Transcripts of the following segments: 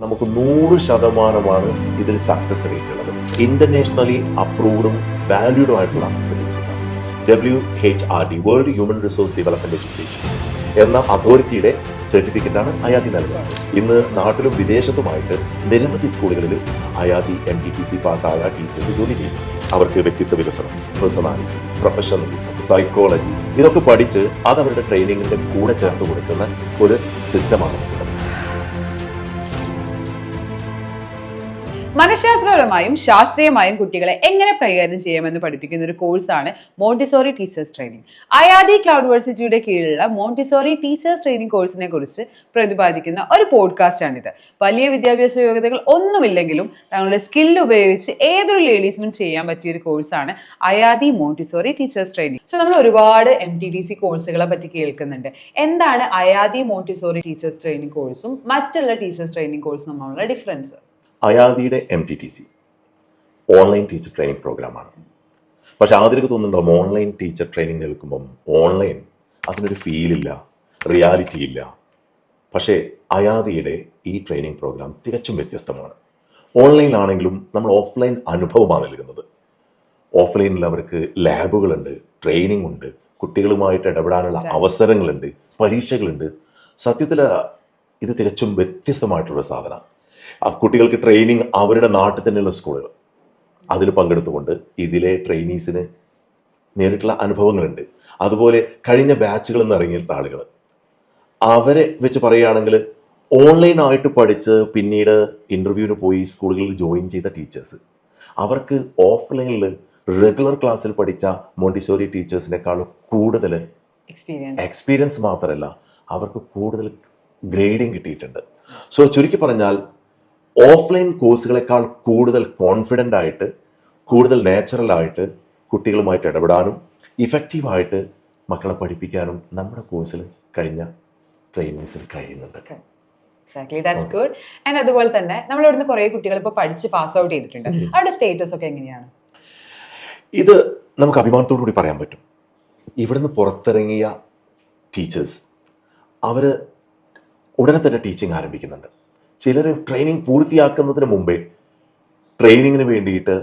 നമുക്ക് 100% ഇതിൽ success rate ഉള്ളത്. ഇന്റർനാഷണലി അപ്രൂവ്ഡും വാല്യൂഡും ആയിട്ടുള്ള WHRD world human resource development education എന്ന അതോറിറ്റിയുടെ സർട്ടിഫിക്കറ്റാണ് അയാതി നൽകുന്നത്. ഇന്ന് നാട്ടിലും വിദേശത്തുമായിട്ട് നിരവധി സ്കൂളുകളിൽ അയാതി MTTC പാസ്സായ ടീച്ചേഴ്സ് ജോലി ചെയ്യും. അവർക്ക് വ്യക്തിത്വ വികസനം, പേഴ്സണാലിറ്റി, പ്രൊഫഷണലിസം, സൈക്കോളജി ഇതൊക്കെ പഠിച്ച് അത് അവരുടെ ട്രെയിനിങ്ങിന്റെ കൂടെ ചേർത്ത് കൊടുക്കുന്ന ഒരു സിസ്റ്റമാണ്. മനഃശാസ്ത്രപരമായും ശാസ്ത്രീയമായും കുട്ടികളെ എങ്ങനെ കൈകാര്യം ചെയ്യാമെന്ന് പഠിപ്പിക്കുന്ന ഒരു കോഴ്സാണ് മോണ്ടിസോറി ടീച്ചേഴ്സ് ട്രെയിനിങ്. അയാതി ക്ലൗഡ് യൂണിവേഴ്സിറ്റിയുടെ കീഴിലുള്ള മോണ്ടിസോറി ടീച്ചേഴ്സ് ട്രെയിനിങ് കോഴ്സിനെ കുറിച്ച് പ്രതിപാദിക്കുന്ന ഒരു പോഡ്കാസ്റ്റാണിത്. വലിയ വിദ്യാഭ്യാസ യോഗ്യതകൾ ഒന്നുമില്ലെങ്കിലും തങ്ങളുടെ സ്കില്ല് ഉപയോഗിച്ച് ഏതൊരു ലേഡീസിനും ചെയ്യാൻ പറ്റിയ ഒരു കോഴ്സാണ് അയാതി മോണ്ടിസോറി ടീച്ചേഴ്സ് ട്രെയിനിങ്. സോ നമ്മൾ ഒരുപാട് MTTC കോഴ്സുകളെ പറ്റി കേൾക്കുന്നുണ്ട്. എന്താണ് അയാതി മോണ്ടിസോറി ടീച്ചേഴ്സ് ട്രെയിനിങ് കോഴ്സും മറ്റുള്ള ടീച്ചേഴ്സ് ട്രെയിനിങ് കോഴ്സും തമ്മിലുള്ള ഡിഫറൻസ്? അയാതിയുടെ MTTC ഓൺലൈൻ ടീച്ചർ ട്രെയിനിങ് പ്രോഗ്രാമാണ്. പക്ഷെ ആദ്യമൊക്കെ തോന്നുന്നുണ്ടാവും ഓൺലൈൻ ടീച്ചർ ട്രെയിനിങ് കേൾക്കുമ്പം ഓൺലൈൻ അതിനൊരു ഫീലില്ല, റിയാലിറ്റി ഇല്ല. പക്ഷേ അയാതിയുടെ ഈ ട്രെയിനിങ് പ്രോഗ്രാം തികച്ചും വ്യത്യസ്തമാണ്. ഓൺലൈനിലാണെങ്കിലും നമ്മൾ ഓഫ്ലൈൻ അനുഭവമാണ് നൽകുന്നത്. ഓഫ്ലൈനിൽ അവർക്ക് ലാബുകളുണ്ട്, ട്രെയിനിങ് ഉണ്ട്, കുട്ടികളുമായിട്ട് ഇടപെടാനുള്ള അവസരങ്ങളുണ്ട്, പരീക്ഷകളുണ്ട്. സത്യത്തിൽ ഇത് തികച്ചും വ്യത്യസ്തമായിട്ടുള്ള സാധനമാണ്. കുട്ടികൾക്ക് ട്രെയിനിങ് അവരുടെ നാട്ടിൽ തന്നെയുള്ള സ്കൂളുകൾ അതിൽ പങ്കെടുത്തുകൊണ്ട് ഇതിലെ ട്രെയിനീസിന് നേരിട്ടുള്ള അനുഭവങ്ങളുണ്ട്. അതുപോലെ കഴിഞ്ഞ ബാച്ചുകളിൽ നിന്ന് ഇറങ്ങിയിട്ടുള്ള ആളുകൾ അവരെ വെച്ച് പറയുകയാണെങ്കിൽ ഓൺലൈനായിട്ട് പഠിച്ച് പിന്നീട് ഇൻ്റർവ്യൂവിന് പോയി സ്കൂളുകളിൽ ജോയിൻ ചെയ്ത ടീച്ചേഴ്സ് അവർക്ക് ഓഫ്ലൈനിൽ റെഗുലർ ക്ലാസ്സിൽ പഠിച്ച മോണ്ടിസോറി ടീച്ചേഴ്സിനേക്കാളും കൂടുതൽ എക്സ്പീരിയൻസ് മാത്രമല്ല അവർക്ക് കൂടുതൽ ഗ്രേഡിങ് കിട്ടിയിട്ടുണ്ട്. സോ ചുരുക്കി പറഞ്ഞാൽ ഓഫ്ലൈൻ കോഴ്സുകളെക്കാൾ കൂടുതൽ കോൺഫിഡൻ്റ് ആയിട്ട്, കൂടുതൽ നാച്ചുറലായിട്ട് കുട്ടികളുമായിട്ട് ഇടപെടാനും ഇഫക്റ്റീവായിട്ട് മക്കളെ പഠിപ്പിക്കാനും നമ്മുടെ കോഴ്സിൽ കഴിഞ്ഞ ട്രെയിനിങ്സിൽ കഴിയുന്നുണ്ട്. Exactly, that's good. And അതുപോലെ തന്നെ നമ്മൾ ഇവിടുന്ന് കുറേ കുട്ടികൾ ഇപ്പോൾ പഠിച്ച് പാസ് ഔട്ട് ചെയ്തിട്ടുണ്ട്. അവരുടെ സ്റ്റേറ്റസ് ഒക്കെ എങ്ങനെയാണ്? ഇത് നമുക്ക് അഭിമാനത്തോടു കൂടി പറയാൻ പറ്റും. ഇവിടുന്ന് പുറത്തിറങ്ങിയ ടീച്ചേഴ്സ് അവർ ഉടനെ തന്നെ ടീച്ചിങ് ആരംഭിക്കുന്നുണ്ട്. ചിലർ ട്രെയിനിങ് പൂർത്തിയാക്കുന്നതിന് മുമ്പേ ട്രെയിനിങ്ങിന് വേണ്ടിയിട്ട്,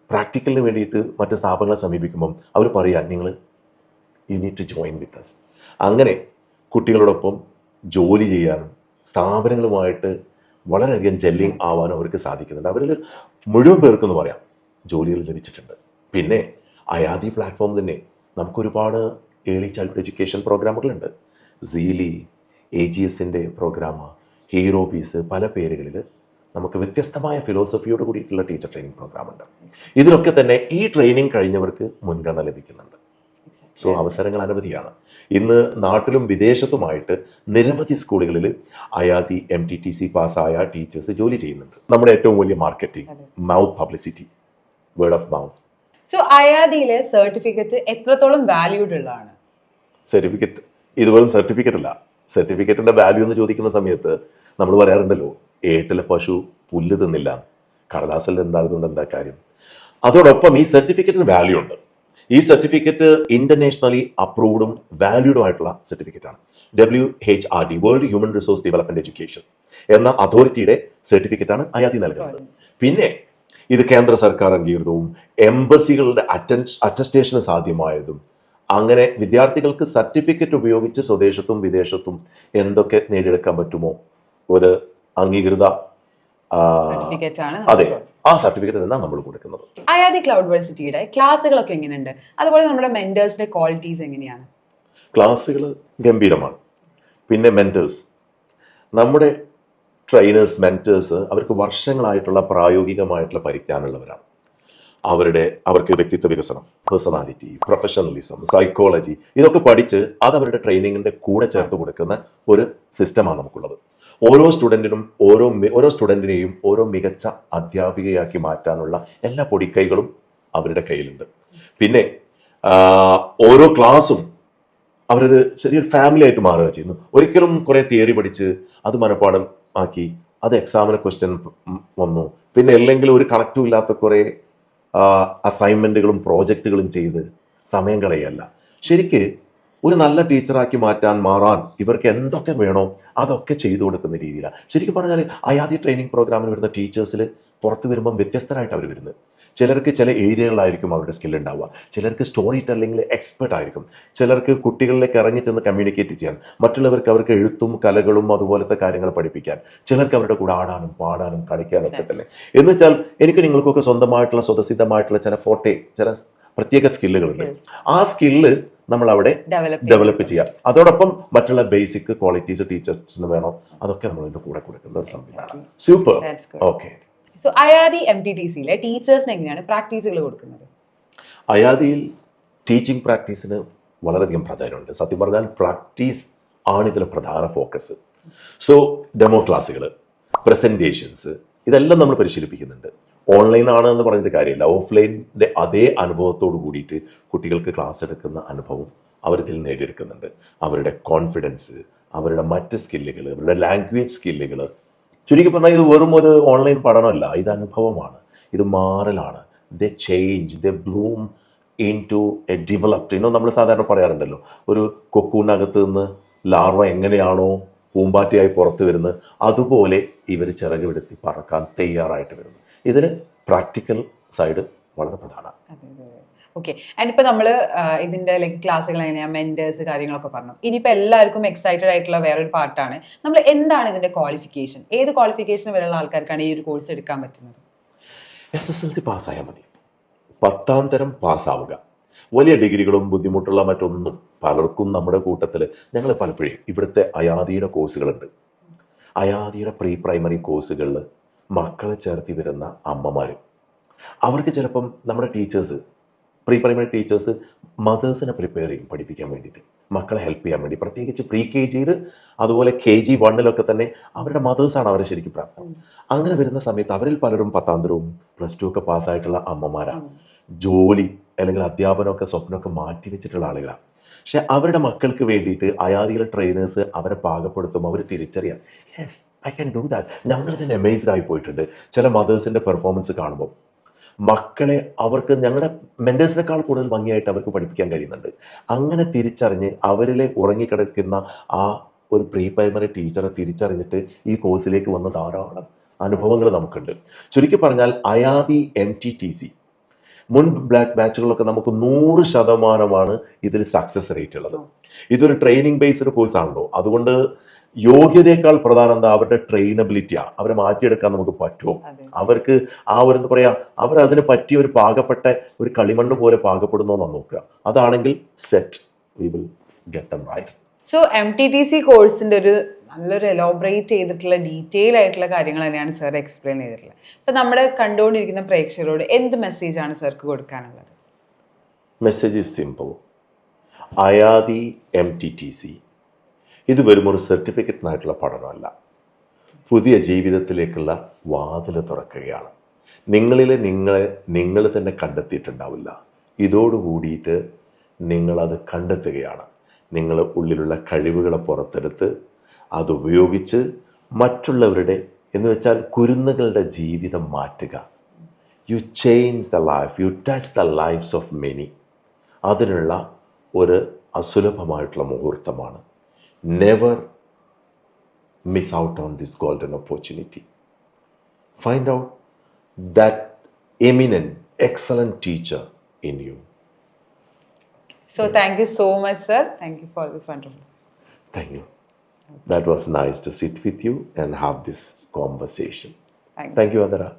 പ്രാക്ടിക്കലിന് വേണ്ടിയിട്ട് മറ്റ് സ്ഥാപനങ്ങളെ സമീപിക്കുമ്പം അവർ പറയാം നിങ്ങൾ you need to join with us. അങ്ങനെ കുട്ടികളോടൊപ്പം ജോലി ചെയ്യാനും സ്ഥാപനങ്ങളുമായിട്ട് വളരെയധികം ജെല്ലിങ് ആവാനും അവർക്ക് സാധിക്കുന്നുണ്ട്. അവരിൽ മുഴുവൻ പേർക്കെന്ന് പറയാം ജോലികൾ ലഭിച്ചിട്ടുണ്ട്. പിന്നെ അയാതി പ്ലാറ്റ്ഫോം തന്നെ നമുക്കൊരുപാട് ഏർലി ചൈൽഡ് എഡ്യൂക്കേഷൻ പ്രോഗ്രാമുകളുണ്ട്. സീലി, AGSൻ്റെ പ്രോഗ്രാം, ഹീറോ പീസ്, പല പേരുകളിൽ നമുക്ക് വ്യത്യസ്തമായ ഫിലോസഫിയോട് കൂടിയിട്ടുള്ള ടീച്ചർ ട്രെയിനിങ് പ്രോഗ്രാം ഉണ്ട്. ഇതിനൊക്കെ തന്നെ ഈ ട്രെയിനിങ് കഴിഞ്ഞവർക്ക് മുൻഗണന ലഭിക്കുന്നുണ്ട്. സോ അവസരങ്ങൾ അനവധിയാണ്. ഇന്ന് നാട്ടിലും വിദേശത്തുമായിട്ട് നിരവധി സ്കൂളുകളിൽ അയാതി MTTC പാസ്സായ ടീച്ചേഴ്സ് ജോലി ചെയ്യുന്നുണ്ട്. നമ്മുടെ ഏറ്റവും വലിയ marketing, mouth publicity, word of mouth. So അയാതിയിലെ സർട്ടിഫിക്കറ്റ് എത്രത്തോളം വാല്യൂഡ് ഉള്ളതാണ്? സർട്ടിഫിക്കറ്റ് ഇത് വെറും സർട്ടിഫിക്കറ്റ് അല്ല. സർട്ടിഫിക്കറ്റിന്റെ വാല്യൂ എന്ന് ചോദിക്കുന്ന സമയത്ത് നമ്മൾ പറയാറുണ്ടല്ലോ ഏട്ടിലെ പശു പുല്ല് തിന്നില്ല, കടലാസിൽ ഉണ്ടാകുന്നുണ്ട് എന്താ കാര്യം. അതോടൊപ്പം ഈ സർട്ടിഫിക്കറ്റിന് വാല്യൂ ഉണ്ട്. ഈ സർട്ടിഫിക്കറ്റ് ഇന്റർനാഷണലി അപ്രൂവ്ഡും വാല്യൂഡും ആയിട്ടുള്ള സർട്ടിഫിക്കറ്റാണ്. WHRD world human resource development education എന്ന അതോറിറ്റിയുടെ സർട്ടിഫിക്കറ്റാണ് അയാതി നൽകുന്നത്. പിന്നെ ഇത് കേന്ദ്ര സർക്കാർ അംഗീകൃതവും എംബസികളുടെ അറ്റസ്റ്റേഷന് സാധ്യമായതും, അങ്ങനെ വിദ്യാർത്ഥികൾക്ക് സർട്ടിഫിക്കറ്റ് ഉപയോഗിച്ച് സ്വദേശത്തും വിദേശത്തും എന്തൊക്കെ നേടിയെടുക്കാൻ പറ്റുമോ ഒരു അംഗീകൃത അതെ ആ സർട്ടിഫിക്കറ്റ് തന്നെയാണ് നമ്മൾ കൊടുക്കുന്നത്. അയാതി ക്ലൗഡ് യൂണിവേഴ്സിറ്റിയുടെ ക്ലാസ്സുകളൊക്കെ എങ്ങനെയുണ്ട്? അതുപോലെ നമ്മുടെ മെന്റേഴ്സിന്റെ ക്വാളിറ്റീസ് എങ്ങനെയാണ്? ക്ലാസ്സുകൾ ഗംഭീരമാണ്. പിന്നെ മെന്റേഴ്സ്, നമ്മുടെ ട്രെയിനേഴ്സ്, മെന്റേഴ്സ് അവർക്ക് വർഷങ്ങളായിട്ടുള്ള പ്രായോഗികമായിട്ടുള്ള പരിജ്ഞാനമുള്ളവരാണ്. അവർക്ക് വ്യക്തിത്വ വികസനം, പേഴ്സണാലിറ്റി, പ്രൊഫഷണലിസം, സൈക്കോളജി ഇതൊക്കെ പഠിച്ച് അത് അവരുടെ ട്രെയിനിങ്ങിന്റെ കൂടെ ചേർത്ത് കൊടുക്കുന്ന ഒരു സിസ്റ്റമാണ് നമുക്കുള്ളത്. ഓരോ സ്റ്റുഡൻറ്റിനെയും ഓരോ മികച്ച അധ്യാപികയാക്കി മാറ്റാനുള്ള എല്ലാ പൊടിക്കൈകളും അവരുടെ കയ്യിലുണ്ട്. പിന്നെ ഓരോ ക്ലാസ്സും അവരൊരു ചെറിയൊരു ഫാമിലി ആയിട്ട് മാറുക ചെയ്യുന്നു. ഒരിക്കലും കുറെ തിയറി പഠിച്ച് അത് മനഃപ്പാഠം ആക്കി അത് എക്സാമിന് ക്വസ്റ്റ്യൻ വന്നു, പിന്നെ അല്ലെങ്കിൽ ഒരു കണക്റ്റും ഇല്ലാത്ത കുറെ അസൈൻമെന്റുകളും പ്രോജക്റ്റുകളും ചെയ്ത് സമയം കളയല്ല. ശരിക്ക് ഒരു നല്ല ടീച്ചറാക്കി മാറാൻ ഇവർക്ക് എന്തൊക്കെ വേണോ അതൊക്കെ ചെയ്തു കൊടുക്കുന്ന രീതിയിലാണ്. ശരിക്കും പറഞ്ഞാൽ അയാദി ട്രെയിനിങ് പ്രോഗ്രാമിൽ വരുന്ന ടീച്ചേഴ്സിൽ പുറത്ത് വരുമ്പം വ്യത്യസ്തരായിട്ട് അവർ വരുന്നത്. ചിലർക്ക് ചില ഏരിയകളിലായിരിക്കും അവരുടെ സ്കിൽ ഉണ്ടാവുക, ചിലർക്ക് സ്റ്റോറി ടെല്ലിങ്ങിൽ എക്സ്പെർട്ട് ആയിരിക്കും, ചിലർക്ക് കുട്ടികളിലേക്ക് ഇറങ്ങി ചെന്ന് കമ്മ്യൂണിക്കേറ്റ് ചെയ്യാൻ, മറ്റുള്ളവർക്ക് അവർക്ക് എഴുത്തും കലകളും അതുപോലത്തെ കാര്യങ്ങൾ പഠിപ്പിക്കാൻ, ചിലർക്ക് അവരുടെ കൂടെ ആടാനും പാടാനും കളിക്കാനും ഒക്കെ തന്നെ. എന്ന് വെച്ചാൽ എനിക്ക് നിങ്ങൾക്കൊക്കെ സ്വന്തമായിട്ടുള്ള സ്വതസിദ്ധമായിട്ടുള്ള ചില ചില പ്രത്യേക സ്കില്ലുകളുണ്ട്. ആ സ്കില്ല് നമ്മൾ അവിടെ ഡെവലപ്പ് ചെയ്യാം. അതോടൊപ്പം മറ്റുള്ള ബേസിക് ക്വാളിറ്റീസ് ടീച്ചേഴ്സിന് വേണോ അതൊക്കെ നമ്മൾ ഇതിന്റെ കൂടെ കൊടുക്കുന്ന ഒരു സംവിധാനം. സൂപ്പർ. ഓക്കെ. സോ അയാദി MTTCയിലെ ടീച്ചേഴ്സിന് എങ്ങനെയാണ് പ്രാക്ടീസുകൾ കൊടുക്കുന്നത്? അയാദിയിൽ ടീച്ചിങ് പ്രാക്ടീസിന് വളരെയധികം പ്രാധാന്യമുണ്ട്. സത്യം പറഞ്ഞാൽ പ്രാക്ടീസ് ആണ് ഇതിൽ പ്രധാന ഫോക്കസ്. സോ ഡെമോ ക്ലാസ്സുകൾ, പ്രസന്റേഷൻസ്, ഇതെല്ലാം നമ്മൾ പരിശീലിപ്പിക്കുന്നുണ്ട്. ഓൺലൈൻ ആണ് എന്ന് പറഞ്ഞിട്ട് കാര്യമില്ല. ഓഫ്ലൈനിന്റെ അതേ അനുഭവത്തോട് കൂടിയിട്ട് കുട്ടികൾക്ക് ക്ലാസ് എടുക്കുന്ന അനുഭവം അവരിതിൽ നേടിയെടുക്കുന്നുണ്ട്. അവരുടെ കോൺഫിഡൻസ്, അവരുടെ മറ്റ് സ്കില്ലുകൾ, അവരുടെ ലാംഗ്വേജ് സ്കില്ലുകൾ. ചുരുക്കി പറഞ്ഞാൽ ഇത് വെറും ഒരു ഓൺലൈൻ പഠനമല്ല, ഇത് അനുഭവമാണ്, ഇത് മാറലാണ്. The change, the bloom into a developed. നമ്മൾ സാധാരണ പറയാറുണ്ടല്ലോ, ഒരു കൊക്കൂനകത്ത് നിന്ന് ലാർവ എങ്ങനെയാണോ പൂമ്പാറ്റയായി പുറത്ത് വരുന്നത്, അതുപോലെ ഇവർ ചിറകുവിടുത്തി പറക്കാൻ തയ്യാറായിട്ട് വരുന്നു. ഇതിന് പ്രാക്ടിക്കൽ സൈഡ് വളരെ പ്രധാനമാണ്. ഓക്കെ. ആൻഡ് ഇപ്പൊ നമ്മള് ഇതിന്റെ ലൈക്ക് ക്ലാസ്സുകൾ എങ്ങനെയാ, മെന്റേഴ്സ് കാര്യങ്ങളൊക്കെ പറഞ്ഞു. ഇനിയിപ്പോ എല്ലാവർക്കും എക്സൈറ്റഡ് ആയിട്ടുള്ള വേറൊരു പാർട്ടാണ്, നമ്മൾ എന്താണ് ഇതിന്റെ ക്വാളിഫിക്കേഷൻ, ഏത് ക്വാളിഫിക്കേഷൻ വരെയുള്ള ആൾക്കാർക്കാണ് ഈ ഒരു കോഴ്സ് എടുക്കാൻ പറ്റുന്നത്? SSLC പാസ്സായാൽ മതി, 10ാം തരം പാസ്സാവുക. വലിയ ഡിഗ്രികളും ബുദ്ധിമുട്ടുള്ള മറ്റൊന്നും പലർക്കും നമ്മുടെ കൂട്ടത്തിൽ ഞങ്ങൾ പലപ്പോഴും ഇവിടുത്തെ അയാദിയുടെ കോഴ്സുകളുണ്ട്. അയാദിയുടെ പ്രീ പ്രൈമറി കോഴ്സുകളിൽ മക്കളെ ചേർത്തി വരുന്ന അമ്മമാർ, അവർക്ക് ചിലപ്പം നമ്മുടെ ടീച്ചേഴ്സ്, പ്രീ പ്രൈമറി ടീച്ചേഴ്സ് മദേഴ്സിനെ പ്രിപ്പയർ ചെയ്യും പഠിപ്പിക്കാൻ വേണ്ടിയിട്ട്, മക്കളെ ഹെൽപ്പ് ചെയ്യാൻ വേണ്ടി. പ്രത്യേകിച്ച് പ്രീ KGയിൽ അതുപോലെ KG 1 തന്നെ അവരുടെ മദേഴ്സാണ് അവരെ ശരിക്കും പ്രാപ്തം. അങ്ങനെ വരുന്ന സമയത്ത് അവരിൽ പലരും 10ാം തരവും +2 ഒക്കെ പാസ്സായിട്ടുള്ള അമ്മമാരാണ്. ജോലി അല്ലെങ്കിൽ അധ്യാപനമൊക്കെ സ്വപ്നമൊക്കെ മാറ്റി വെച്ചിട്ടുള്ള ആളുകളാണ്. പക്ഷെ അവരുടെ മക്കൾക്ക് വേണ്ടിയിട്ട് അയാദികളെ ട്രെയിനേഴ്സ് അവരെ പാകപ്പെടുത്തും, അവർ തിരിച്ചറിയാം, yes I can do that. ഞങ്ങളിതിന് അമേസ്ഡ് ആയി പോയിട്ടുണ്ട്. ചില മദേഴ്സിൻ്റെ പെർഫോമൻസ് കാണുമ്പോൾ മക്കളെ അവർക്ക് ഞങ്ങളുടെ മെൻറ്റേഴ്സിനേക്കാൾ കൂടുതൽ ഭംഗിയായിട്ട് അവർക്ക് പഠിപ്പിക്കാൻ കഴിയുന്നുണ്ട്. അങ്ങനെ തിരിച്ചറിഞ്ഞ് അവരിലെ ഉറങ്ങിക്കിടക്കുന്ന ആ ഒരു പ്രീ പ്രൈമറി ടീച്ചറെ തിരിച്ചറിഞ്ഞിട്ട് ഈ കോഴ്സിലേക്ക് വന്ന ധാരാളം അനുഭവങ്ങൾ നമുക്കുണ്ട്. ചുരുക്കി പറഞ്ഞാൽ അയാദി MTTC മുൻ ബ്ലാക്ക് ബാച്ചുകളൊക്കെ നമുക്ക് 100% ഇതിൽ സക്സസ് റേറ്റ് ഉള്ളത്. ഇതൊരു ട്രെയിനിങ് ബേസ്ഡ് കോഴ്സ് ആണല്ലോ, അതുകൊണ്ട് യോഗ്യതയേക്കാൾ പ്രധാനം എന്താ, അവരുടെ ട്രെയിനബിലിറ്റിയാണ്. അവരെ മാറ്റിയെടുക്കാൻ നമുക്ക് പറ്റുമോ, അവർക്ക് ആ ഒരു എന്താ പറയാ, അവരതിന് പറ്റിയ ഒരു പാകപ്പെട്ട ഒരു കളിമണ്ണ് പോലെ പാകപ്പെടുന്നോ എന്ന് നോക്കുക. അതാണെങ്കിൽ set, we will get them right. So MTTC കോഴ്സിന്റെ ഒരു നല്ലൊരു എലോബറേറ്റ് ചെയ്തിട്ടുള്ള ഡീറ്റെയിൽ ആയിട്ടുള്ള കാര്യങ്ങൾ തന്നെയാണ് സാർ എക്സ്പ്ലെയിൻ ചെയ്തിട്ടുള്ളത്. അപ്പൊ നമ്മുടെ കണ്ടുകൊണ്ടിരിക്കുന്ന പ്രേക്ഷകരോട് എന്ത് മെസ്സേജ് ആണ് സാർക്ക് കൊടുക്കാനുള്ളത്? Message is simple. ITI MTTC ഇത് വെറും ഒരു സർട്ടിഫിക്കറ്റിനായിട്ടുള്ള പഠനമല്ല, പുതിയ ജീവിതത്തിലേക്കുള്ള വാതിൽ തുറക്കുകയാണ്. നിങ്ങൾ തന്നെ കണ്ടെത്തിയിട്ടുണ്ടാവില്ല. ഇതോടുകൂടിയിട്ട് നിങ്ങളത് കണ്ടെത്തുകയാണ്. നിങ്ങൾ ഉള്ളിലുള്ള കഴിവുകളെ പുറത്തെടുത്ത് അതുപയോഗിച്ച് മറ്റുള്ളവരുടെ എന്ന് വെച്ചാൽ കുരുന്നുകളുടെ ജീവിതം മാറ്റുക. You change the life, you touch the lifes of many. അതിനുള്ള ഒരു അസുലഭമായിട്ടുള്ള മുഹൂർത്തമാണ്. Never miss out on this golden opportunity. Find out that eminent, excellent teacher in you. So thank you so much, sir. Thank you for this wonderful. Thank you. That was nice to sit with you and have this conversation. Thank you. Thank you, Adara.